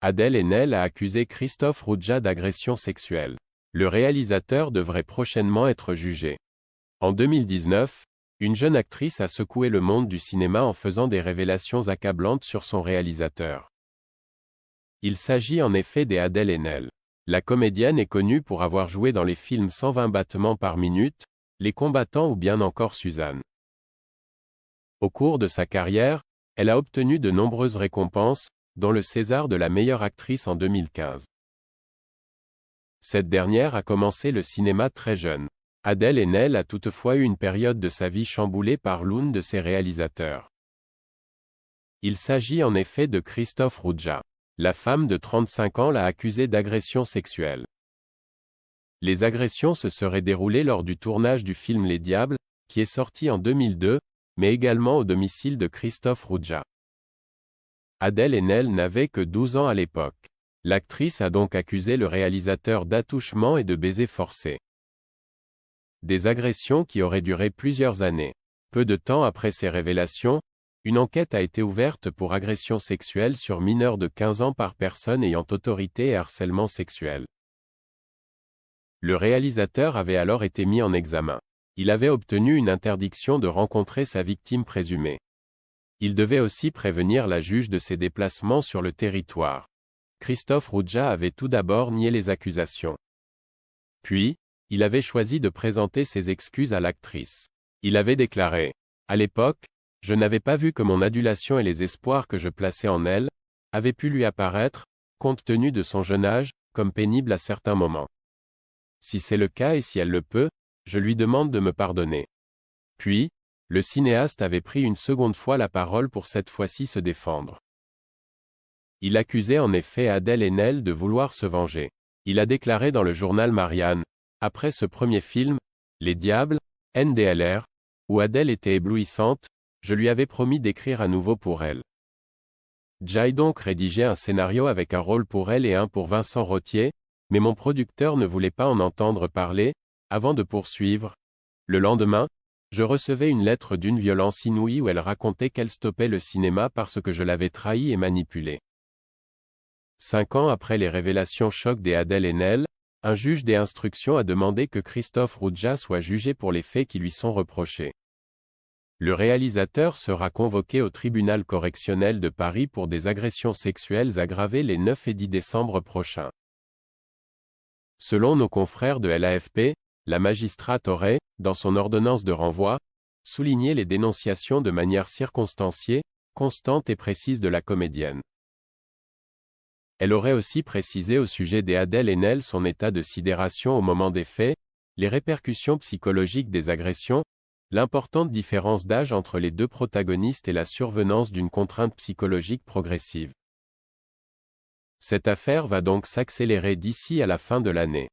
Adèle Haenel a accusé Christophe Roudzia d'agression sexuelle. Le réalisateur devrait prochainement être jugé. En 2019, une jeune actrice a secoué le monde du cinéma en faisant des révélations accablantes sur son réalisateur. Il s'agit en effet d'Adèle Haenel. La comédienne est connue pour avoir joué dans les films 120 battements par minute, Les Combattants ou bien encore Suzanne. Au cours de sa carrière, elle a obtenu de nombreuses récompenses, dont le César de la meilleure actrice en 2015. Cette dernière a commencé le cinéma très jeune. Adèle Haenel a toutefois eu une période de sa vie chamboulée par l'un de ses réalisateurs. Il s'agit en effet de Christophe Roudzia. La femme de 35 ans l'a accusé d'agression sexuelle. Les agressions se seraient déroulées lors du tournage du film Les Diables, qui est sorti en 2002, mais également au domicile de Christophe Roudzia. Adèle Haenel n'avait que 12 ans à l'époque. L'actrice a donc accusé le réalisateur d'attouchement et de baisers forcés. Des agressions qui auraient duré plusieurs années. Peu de temps après ces révélations, une enquête a été ouverte pour agression sexuelle sur mineurs de 15 ans par personne ayant autorité et harcèlement sexuel. Le réalisateur avait alors été mis en examen. Il avait obtenu une interdiction de rencontrer sa victime présumée. Il devait aussi prévenir la juge de ses déplacements sur le territoire. Christophe Roudzia avait tout d'abord nié les accusations. Puis, il avait choisi de présenter ses excuses à l'actrice. Il avait déclaré : « À l'époque, je n'avais pas vu que mon adulation et les espoirs que je plaçais en elle, avaient pu lui apparaître, compte tenu de son jeune âge, comme pénibles à certains moments. Si c'est le cas et si elle le peut, je lui demande de me pardonner. » Puis, le cinéaste avait pris une seconde fois la parole pour cette fois-ci se défendre. Il accusait en effet Adèle Haenel de vouloir se venger. Il a déclaré dans le journal Marianne : « Après ce premier film, Les Diables, NDLR, où Adèle était éblouissante, je lui avais promis d'écrire à nouveau pour elle. J'ai donc rédigé un scénario avec un rôle pour elle et un pour Vincent Rottier, mais mon producteur ne voulait pas en entendre parler, avant de poursuivre. Le lendemain, je recevais une lettre d'une violence inouïe où elle racontait qu'elle stoppait le cinéma parce que je l'avais trahi et manipulé. » 5 ans après les révélations choc d'Adèle Haenel, un juge des instructions a demandé que Christophe Roudzia soit jugé pour les faits qui lui sont reprochés. Le réalisateur sera convoqué au tribunal correctionnel de Paris pour des agressions sexuelles aggravées les 9 et 10 décembre prochains. Selon nos confrères de l'AFP, la magistrate aurait, dans son ordonnance de renvoi, souligné les dénonciations de manière circonstanciée, constante et précise de la comédienne. Elle aurait aussi précisé au sujet d'Adèle Haenel son état de sidération au moment des faits, les répercussions psychologiques des agressions, l'importante différence d'âge entre les deux protagonistes et la survenance d'une contrainte psychologique progressive. Cette affaire va donc s'accélérer d'ici à la fin de l'année.